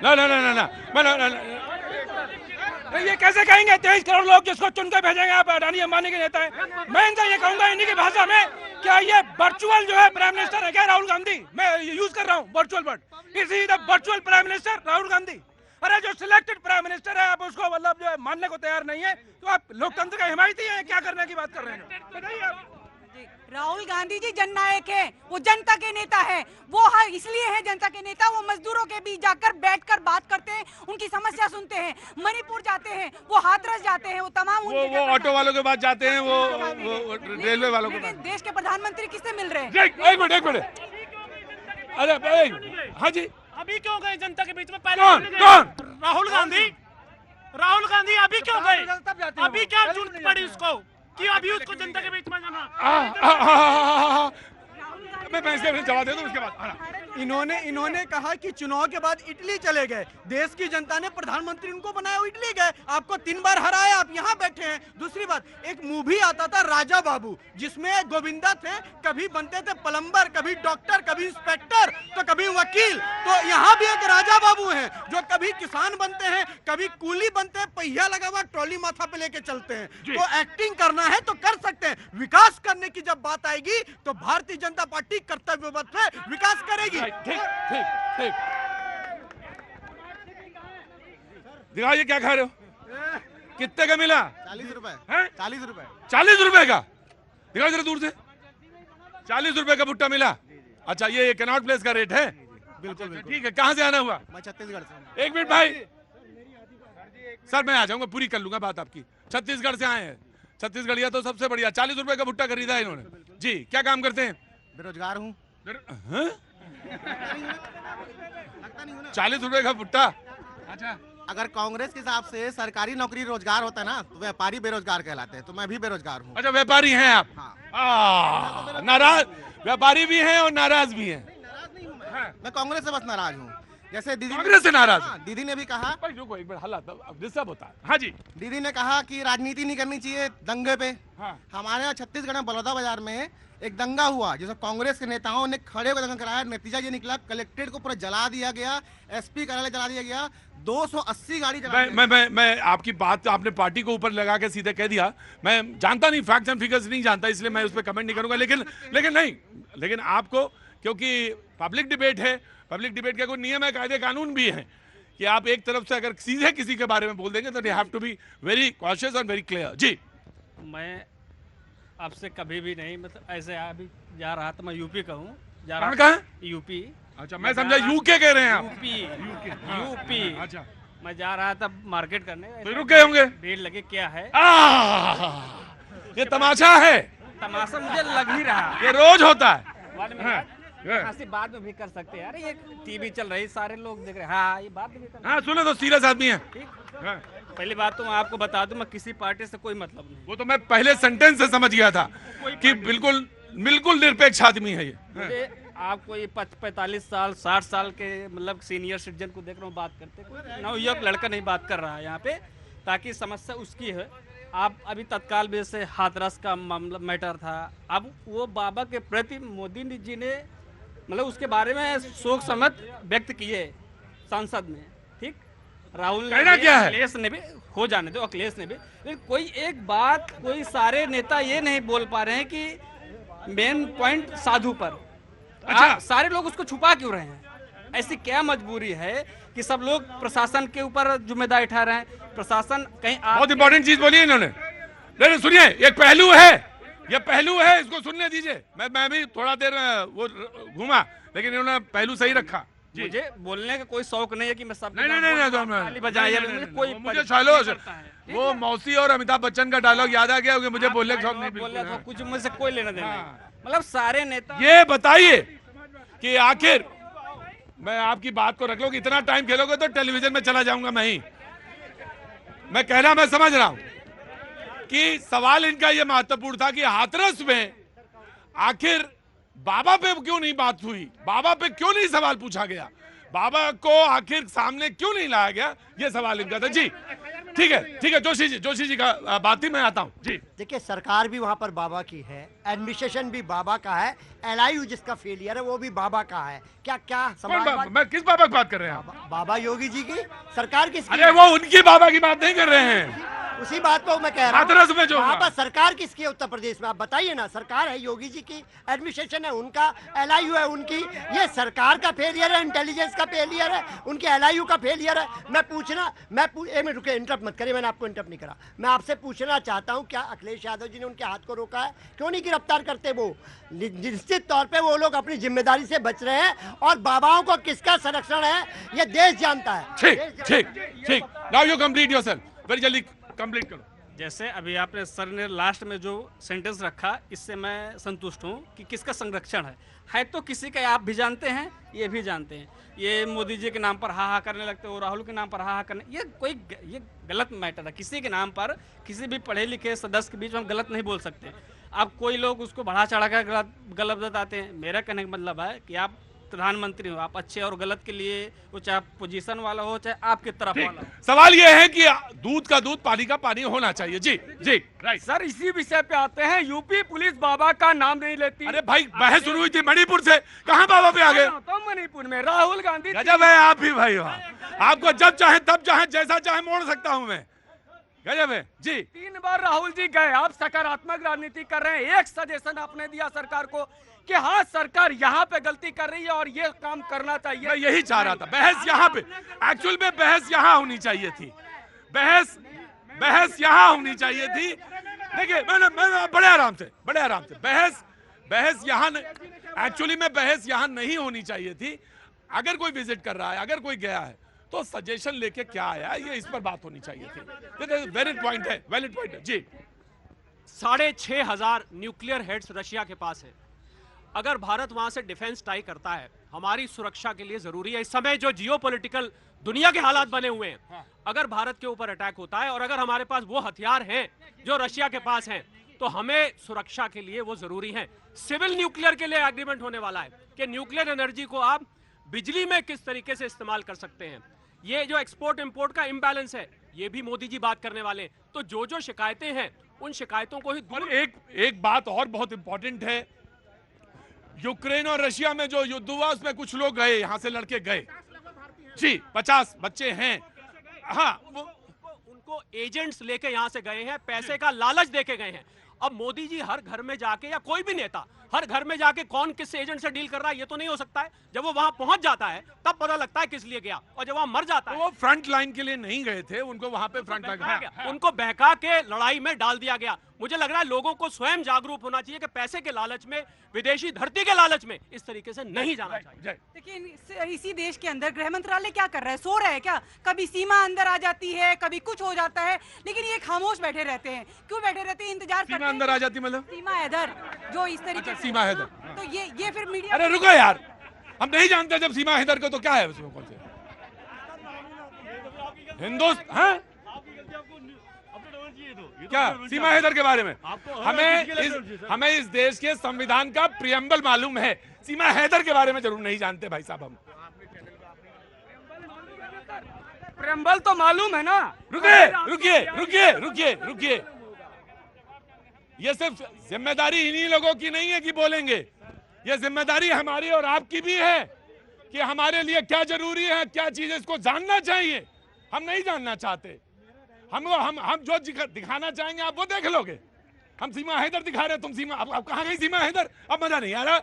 ना ना ना ना ना ये कैसे कहेंगे 23 करोड़ लोग जिसको चुन के भेजेंगे आप अडानी अंबानी के नेता हैं। मैं इनसे ये कहूंगा इन्हीं की भाषा में, क्या ये वर्चुअल जो है प्राइम मिनिस्टर है क्या राहुल गांधी? मैं यूज कर रहा हूँ virtual word, is he the virtual prime minister Rahul Gandhi? अरे जो सिलेक्टेड प्राइम मिनिस्टर है आप उसको मतलब जो है मानने को तैयार नहीं है, तो आप लोकतंत्र का हिमायती है, क्या करने की बात कर रहे हैं? बताइए आप। राहुल गांधी जी जननायक है, वो जनता के नेता है, वो इसलिए है जनता के नेता, वो मजदूरों के बीच जाकर बैठकर बात करते हैं, उनकी समस्या सुनते हैं, मणिपुर जाते हैं, वो हाथरस जाते हैं, वो तमाम वो ऑटो वालों के पास जाते हैं, वो रेलवे वालों के पास। देश के प्रधानमंत्री किससे मिल रहे हैं? एक मिनट अरे हाँ जी, अभी क्यों गए जनता के बीच में? पहले कौन राहुल गांधी अभी क्यों गए? अभी क्या जरूरत पड़ी उसको कि अभी उसको जनता के बीच में जाना? मैं इसके जवाब दे दूं उसके बाद। इन्होंने कहा कि चुनाव के बाद इटली चले गए, देश की जनता ने प्रधानमंत्री उनको बनाया, वो इटली गए, आपको 3 बार हराया, आप यहाँ बैठे हैं। दूसरी बात, एक मूवी आता था राजा बाबू, जिसमें गोविंदा थे, कभी बनते थे प्लम्बर, कभी डॉक्टर, कभी इंस्पेक्टर, तो कभी वकील। तो यहाँ भी एक राजा बाबू हैं जो कभी किसान बनते हैं, कभी कूली बनते हैं, पहिया लगा हुआ ट्रॉली माथा पे लेके चलते हैं। तो एक्टिंग करना है तो कर सकते हैं, विकास करने की जब बात आएगी तो भारतीय जनता पार्टी कर्तव्यबद्ध है, विकास करेगी। ठीक दिखाइए क्या खा रहे हो, कितने का मिला? 40 रुपए। 40 रुपए? 40 रुपए का? दिखाओ जरा दूर से। 40 रुपए का भुट्टा मिला? अच्छा, ये कनॉट प्लेस का रेट है? बिल्कुल ठीक है। कहाँ से आना हुआ? मैं छत्तीसगढ़ से। एक मिनट भाई, सर मैं आ जाऊंगा, पूरी कर लूंगा बात आपकी। छत्तीसगढ़ से आए हैं, छत्तीसगढ़िया तो सबसे बढ़िया। 40 रुपए का भुट्टा खरीदा है इन्होंने जी। क्या काम करते हैं? बेरोजगार हूँ। 40 रुपए का भुट्टा? अच्छा, अगर कांग्रेस के हिसाब से सरकारी नौकरी रोजगार होता है ना, तो व्यापारी बेरोजगार कहलाते हैं, तो मैं भी बेरोजगार हूँ। अच्छा व्यापारी हैं आप? हाँ। नाराज व्यापारी भी हैं और नाराज भी हैं? नाराज नहीं हूँ मैं कांग्रेस से बस नाराज हूँ। जैसे दीदी कांग्रेस से नाराज? दीदी ने भी कहा, रुको एक मिनट, हालात डिस्टर्ब होता है। हाँ जी, दीदी ने कहा कि राजनीति नहीं करनी चाहिए दंगे पे। हाँ। हमारे यहाँ छत्तीसगढ़ में बलौदा बाजार में एक दंगा हुआ जिसमें कांग्रेस के नेताओं ने खड़े होकर दंगा कराया। नतीजा ये निकला, कलेक्ट्रेट को पूरा जला दिया गया, एसपी कार्यालय जला दिया गया, 280 गाड़ी जला दी गई। मैं आपकी बात आपने पार्टी को ऊपर लगा के सीधे कह दिया। मैं जानता नहीं, फैक्ट्स एंड फिगर्स नहीं जानता, इसलिए मैं उस पर कमेंट नहीं करूंगा। लेकिन आपको, क्योंकि पब्लिक डिबेट है, पब्लिक डिबेट का कोई नियम है, कायदे कानून भी है कि आप एक तरफ से अगर सीधे किसी के बारे में बोल देंगे तो they have to be very cautious और वेरी क्लियर। जी, मैं आपसे कभी भी नहीं, मतलब ऐसे अभी जा रहा था, मैं यूपी का हूँ, जा कहाँ रहा का? यूपी। अच्छा, मैं समझा यूके कह रहे हैं आप। यूपी। अच्छा, मैं जा रहा था मार्केट करने, तो रुक गए होंगे। भीड़ लगे, क्या है ये तमाशा है, तमाशा मुझे लग ही रहा। ये रोज होता है। बाद में हंसी बाद में भी कर सकते हैं यार, ये टीवी चल रही, सारे लोग देख रहे हैं। हाँ, ये बात भी कर। हाँ सुनो, तो सीरियस आदमी है। ठीक, पहली बात तो मैं आपको बता दूं, मैं किसी पार्टी से कोई मतलब नहीं। वो तो मैं पहले सेंटेंस से समझ गया था कि बिल्कुल निरपेक्ष आदमी है ये। मुझे आप कोई 45 साल 60 साल के मतलब सीनियर सिटीजन को देख रहा हूँ बात करते, कोई नवयुवक लड़का नहीं बात कर रहा है यहाँ पे, ताकि समस्या उसकी है। आप अभी तत्काल बेस से हाथरस का मामला मैटर था, अब वो बाबा के प्रति मोदी जी ने मतलब उसके बारे में शोक समझ व्यक्त किए सांसद में। ठीक, राहुल ने क्या है? अखिलेश ने भी, हो जाने दो, अखिलेश ने भी, लेकिन कोई एक बात कोई सारे नेता ये नहीं बोल पा रहे हैं कि मेन पॉइंट साधु पर। अच्छा, सारे लोग उसको छुपा क्यों रहे हैं? ऐसी क्या मजबूरी है कि सब लोग प्रशासन के ऊपर जिम्मेदारी उठा रहे हैं? प्रशासन कहीं बहुत इंपॉर्टेंट चीज बोली है इन्होंने। नहीं सुनिए, एक पहलू है, ये पहलू है, इसको सुनने दीजिए। मैं भी थोड़ा देर वो घूमा, लेकिन इन्होंने पहलू सही रखा। मुझे बोलने का कोई शौक नहीं है कि मैं सब नहीं बजाया, कोई मुझे वो मौसी और अमिताभ बच्चन का डायलॉग याद आ गया, मुझे बोलने का शौक नहीं। बोल रहा था, कुछ मुझसे कोई लेना देना नहीं। मतलब सारे नेता ये बताइए कि आखिर, मैं आपकी बात को रख लो कि इतना टाइम खेलोगे तो टेलीविजन में चला जाऊंगा मैं कहना मैं समझ रहा हूं कि सवाल इनका ये महत्वपूर्ण था कि हाथरस में आखिर बाबा पे क्यों नहीं बात हुई, बाबा पे क्यों नहीं सवाल पूछा गया, बाबा को आखिर सामने क्यों नहीं लाया गया, ये सवाल इनका था। जी ठीक है जोशी जी का बात ही मैं आता हूँ जी। देखिए, सरकार भी वहाँ पर बाबा की है, एडमिनिस्ट्रेशन भी बाबा का है, एलआईयू जिसका फेलियर है वो भी बाबा का है। क्या समाजवाद, मैं किस बाबा की बात कर रहे हैं आप? बाबा योगी जी की सरकार किसकी? अरे वो उनकी बाबा की बात नहीं कर रहे हैं, उसी बात को मैं कह रहा हाथरस में जो हूँ। वहाँ पर सरकार किसकी है उत्तर प्रदेश में? आप बताइए ना। सरकार है योगी जी की, एडमिनिस्ट्रेशन है उनका, एलआईयू है उनकी। ये सरकार का फेलियर है, इंटेलिजेंस का फेलियर है, उनके एलआईयू का फेलियर है। एक मिनट रुके, इंटरप्ट मत करिए, मैंने आपको इंटरप्ट नहीं करा। मैं आपसे पूछना चाहता हूँ, क्या अखिलेश यादव जी ने उनके हाथ को रोका है? क्यों नहीं गिरफ्तार करते? वो निश्चित तौर पे वो लोग अपनी जिम्मेदारी से बच रहे हैं, और बाबाओं को किसका संरक्षण है ये देश जानता है। ठीक now you complete yourself, very जल्दी कंप्लीट करो। जैसे अभी आपने सर ने लास्ट में जो सेंटेंस रखा, इससे मैं संतुष्ट हूँ कि किसका संरक्षण है तो किसी का। आप भी जानते हैं, ये भी जानते हैं। ये मोदी जी के नाम पर हा करने लगते हो, राहुल के नाम पर हा करने, ये गलत मैटर है। किसी के नाम पर किसी भी पढ़े लिखे सदस्य के बीच में हम गलत नहीं बोल सकते। अब कोई लोग उसको बढ़ा चढ़ा कर गलत बताते हैं। मेरा कहने का मतलब है कि आप प्रधानमंत्री हो, आप अच्छे और गलत के लिए, वो चाहे पोजीशन वाला हो चाहे आपकी तरफ वाला हो। सवाल ये है कि दूध का दूध पानी का पानी होना चाहिए। जी राइट सर, इसी विषय पे आते हैं। यूपी पुलिस बाबा का नाम नहीं लेती। अरे भाई, बहस शुरू हुई थी मणिपुर से, कहाँ बाबा पे आ गए? तो मणिपुर में राहुल गांधी। गजब है आप भी भाई, आपको जब चाहे तब चाहे जैसा चाहे मोड़ सकता हूँ मैं। गजब है जी। 3 बार राहुल जी गए, आप सकारात्मक राजनीति कर रहे हैं। एक सजेशन आपने दिया सरकार को कि हाँ, सरकार यहाँ पे गलती कर रही है और ये काम करना चाहिए। मैं यही चाह रहा था, बहस यहाँ पे, एक्चुअल में बहस यहाँ होनी चाहिए थी। बहस यहाँ होनी चाहिए थी। देखिए, मैं बड़े आराम से बहस यहाँ, एक्चुअली में बहस यहाँ नहीं होनी चाहिए थी। अगर कोई विजिट कर रहा है, अगर कोई गया है, तो सजेशन लेके क्या आया, ये इस पर बात होनी चाहिए थी। वैलिड पॉइंट है जी। 6,500 न्यूक्लियर हेड्स रशिया के पास है। अगर भारत वहां से डिफेंस टाई करता है, हमारी सुरक्षा के लिए जरूरी है। इस समय जो जियोपॉलिटिकल दुनिया के हालात बने हुए हैं, अगर भारत के ऊपर अटैक होता है और अगर हमारे पास वो हथियार हैं जो रशिया के पास हैं, तो हमें सुरक्षा के लिए वो जरूरी है। सिविल न्यूक्लियर के लिए एग्रीमेंट होने वाला है कि न्यूक्लियर एनर्जी को आप बिजली में किस तरीके से इस्तेमाल कर सकते हैं। ये जो एक्सपोर्ट इंपोर्ट का इम्बैलेंस है, ये भी मोदी जी बात करने वाले हैं। तो जो शिकायतें हैं, उन शिकायतों को ही दूर। एक बात और बहुत इंपॉर्टेंट है, यूक्रेन और रशिया में जो युद्ध हुआ उसमें कुछ लोग गए, यहां से लड़के गए जी, 50 बच्चे हैं। हाँ, उनको एजेंट्स लेके यहां से गए हैं, पैसे का लालच देके गए हैं। अब मोदी जी हर घर में जाके, या कोई भी नेता हर घर में जाके कौन किस एजेंट से डील कर रहा है, ये तो नहीं हो सकता है। जब वो वहां पहुंच जाता है तब पता लगता है किस लिए गया, और जब वहां मर जाता है। वो फ्रंट लाइन के लिए नहीं गए थे, उनको वहां पे फ्रंट लाइन, उनको बहका के लड़ाई में डाल दिया गया। मुझे लग रहा है लोगों को स्वयं जागरूक होना चाहिए कि पैसे के लालच में, विदेशी धरती के लालच में इस तरीके से नहीं जाना चाहिए। देखिए, इसी देश के अंदर गृह मंत्रालय क्या कर रहा है? सो रहा है क्या? कभी सीमा अंदर आ जाती है, कभी कुछ हो जाता है, लेकिन ये खामोश बैठे रहते हैं। क्यों बैठे रहते हैं? इंतजार करते हैं। सीमा अंदर आ जाती मतलब सीमा हैदर जो इस तरीके से, सीमा हैदर, तो ये फिर मीडिया। अरे रुको यार, हम नहीं जानते जब सीमा हैदर को, तो क्या है उसमें? कौन से हिंदुस्तान क्या सीमा हैदर के बारे में? हमें इस देश के संविधान का प्रियम्बल मालूम है, सीमा हैदर के बारे में जरूर नहीं जानते भाई साहब। हम प्रियम्बल तो मालूम है ना। रुकिए, ये सिर्फ जिम्मेदारी इन्हीं लोगों की नहीं है कि बोलेंगे, ये जिम्मेदारी हमारी और आपकी भी है कि हमारे लिए क्या जरूरी है, क्या चीज है, इसको जानना चाहिए। हम नहीं जानना चाहते, हम जो दिखाना चाहेंगे आप वो देख लोगे। हम सीमा हैदर दिखा रहे हैं, तुम सीमा, अब कहाँ गई सीमा हैदर? अब मजा नहीं आ रहा।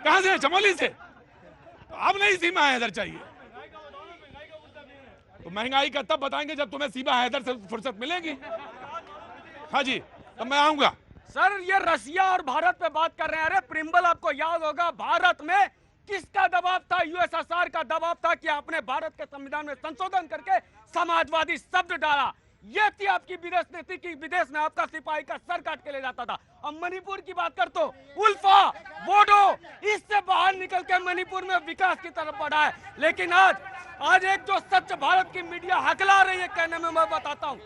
कहाँ से? चमोली से। तो अब नहीं सीमा हैदर चाहिए, तो महंगाई का तब बताएंगे जब तुम्हें सीमा हैदर से फुर्सत मिलेगी। हाँ जी, तब मैं आऊंगा। सर, ये रशिया और भारत पे बात कर रहे हैं। अरे प्रियम्बल आपको याद होगा, भारत में किसका दबाव था? यूएसएसआर का दबाव था कि आपने भारत के संविधान में संशोधन करके समाजवादी शब्द डाला। ये थी आपकी विदेश नीति की, विदेश में आपका सिपाही का सर काट के ले जाता था। अब मणिपुर की बात कर तो उल्फा, बोडो, इससे बाहर निकल के मणिपुर में विकास की तरफ बढ़ा है। लेकिन आज एक जो स्वच्छ भारत की मीडिया हकला रही है, कहने में मैं बताता हूँ,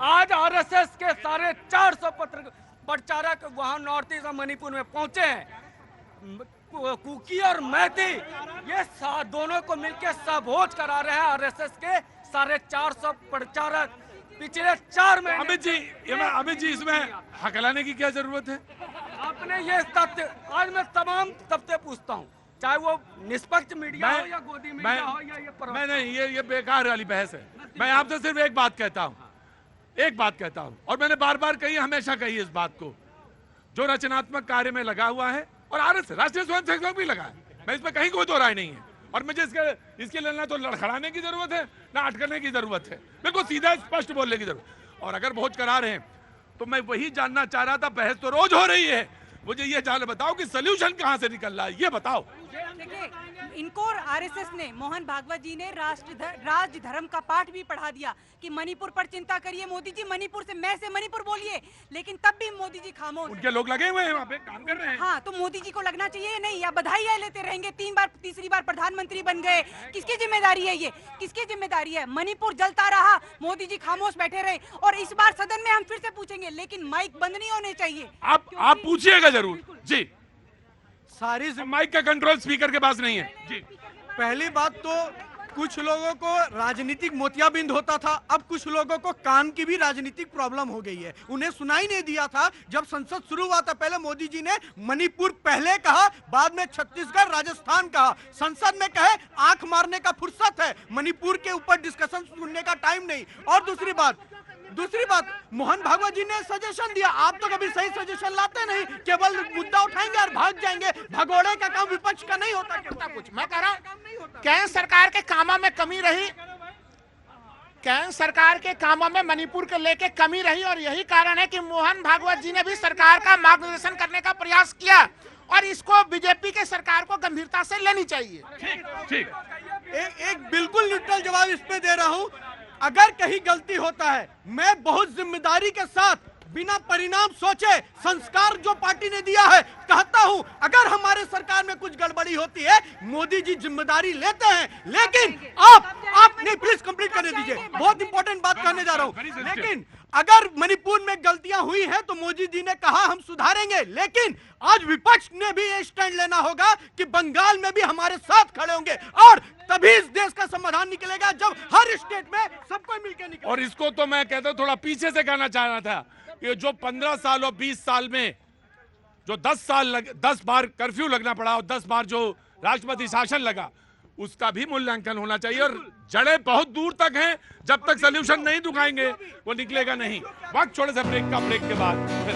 आज आरएसएस के 450 प्रचारक वहां नॉर्थ ईस्ट मणिपुर में पहुंचे हैं। कुकी और मैती, ये दोनों को मिलकर सबोज करा रहे हैं आरएसएस के 450 प्रचारक। पिछले 4 महीने अमित जी इसमें हकलाने की क्या जरूरत है? आपने ये तथ्य, आज मैं तमाम तथ्य पूछता हूँ, चाहे वो निष्पक्ष मीडिया हो या गोदी मीडिया हो या ये नहीं, ये बेकार वाली बहस है। मैं आपसे सिर्फ एक बात कहता हूँ, और मैंने बार बार कही, हमेशा कही इस बात को, जो रचनात्मक कार्य में लगा हुआ है, और आरएसएस राष्ट्रीय स्वयंसेवक संघ भी लगा है, मैं इसमें कहीं कोई दो राय नहीं है, और मुझे इसके लिए ना तो लड़खड़ाने की जरूरत है ना अटकने की जरूरत है, बिल्कुल सीधा स्पष्ट बोलने की जरूरत। और अगर भोज करा रहे हैं तो मैं वही जानना चाह रहा था, बहस तो रोज हो रही है, मुझे ये जान बताओ कि सॉल्यूशन कहां से निकल रहा है, ये बताओ। देखिए, इनको आरएसएस ने, मोहन भागवत जी ने राज धर्म का पाठ भी पढ़ा दिया कि मणिपुर पर चिंता करिए मोदी जी, मणिपुर से मणिपुर बोलिए, लेकिन तब भी मोदी जी खामोश। उनके लोग लगे हुए हैं वहाँ पे, काम कर रहे हैं। हाँ, तो मोदी जी को लगना चाहिए नहीं, या बधाइयाँ लेते रहेंगे, तीसरी बार प्रधानमंत्री बन गए, किसकी जिम्मेदारी है ये? किसकी जिम्मेदारी है? मणिपुर जलता रहा, मोदी जी खामोश बैठे रहे, और इस बार सदन में हम फिर से पूछेंगे, लेकिन माइक बंद नहीं होने चाहिए। आप पूछिएगा जरूर जी, सारी माइक का कंट्रोल स्पीकर के पास नहीं है जी। पहली बात तो कुछ लोगों को राजनीतिक मोतियाबिंद होता था, अब कुछ लोगों को कान की भी राजनीतिक प्रॉब्लम हो गई है। उन्हें सुनाई नहीं दिया था जब संसद शुरू हुआ था, पहले मोदी जी ने मणिपुर पहले कहा, बाद में छत्तीसगढ़, राजस्थान कहा। संसद में कहे आंख मारने का फुर्सत है, मणिपुर के ऊपर डिस्कशन सुनने का टाइम नहीं। और दूसरी बात मोहन भागवत जी ने सजेशन दिया, आप तो कभी सही सजेशन लाते नहीं, केवल मुद्दा उठाएंगे और भाग जाएंगे। भगोड़े का काम विपक्ष का नहीं होता। कुछ मैं कह रहा हूँ, केंद्र सरकार के कामों में कमी रही, केंद्र सरकार के कामों में मणिपुर को लेके कमी रही, और यही कारण है कि मोहन भागवत जी ने भी सरकार का मार्गदर्शन करने का प्रयास किया, और इसको बीजेपी के सरकार को गंभीरता से लेनी चाहिए। ठीक। एक बिल्कुल न्यूट्रल जवाब इस पे दे रहा हूं, अगर कहीं गलती होता है, मैं बहुत जिम्मेदारी के साथ बिना परिणाम सोचे संस्कार जो पार्टी ने दिया है कहता हूं, अगर हमारे सरकार में कुछ गड़बड़ी होती है, मोदी जी जिम्मेदारी लेते हैं, लेकिन आप नहीं, प्लीज कंप्लीट करने दीजिए, बहुत इंपॉर्टेंट बात कहने जा रहा हूं। लेकिन अगर मणिपुर में गलतियां हुई हैं तो मोदी जी ने कहा हम सुधारेंगे, लेकिन आज विपक्ष ने भी ये स्टैंड लेना होगा कि बंगाल में भी हमारे साथ खड़े होंगे, और तभी इस देश का समाधान निकलेगा जब हर स्टेट में सबको मिलकर निकलेगा। और इसको तो मैं कहता हूं, थोड़ा पीछे से कहना चाह रहा था कि जो 15 साल और 20 साल में जो 10 बार कर्फ्यू लगना पड़ा और 10 बार जो राष्ट्रपति शासन लगा, उसका भी मूल्यांकन होना चाहिए। और जड़ें बहुत दूर तक हैं, जब तक सॉल्यूशन नहीं दिखाएंगे वो निकलेगा नहीं। वक्त छोड़े से ब्रेक के बाद फिर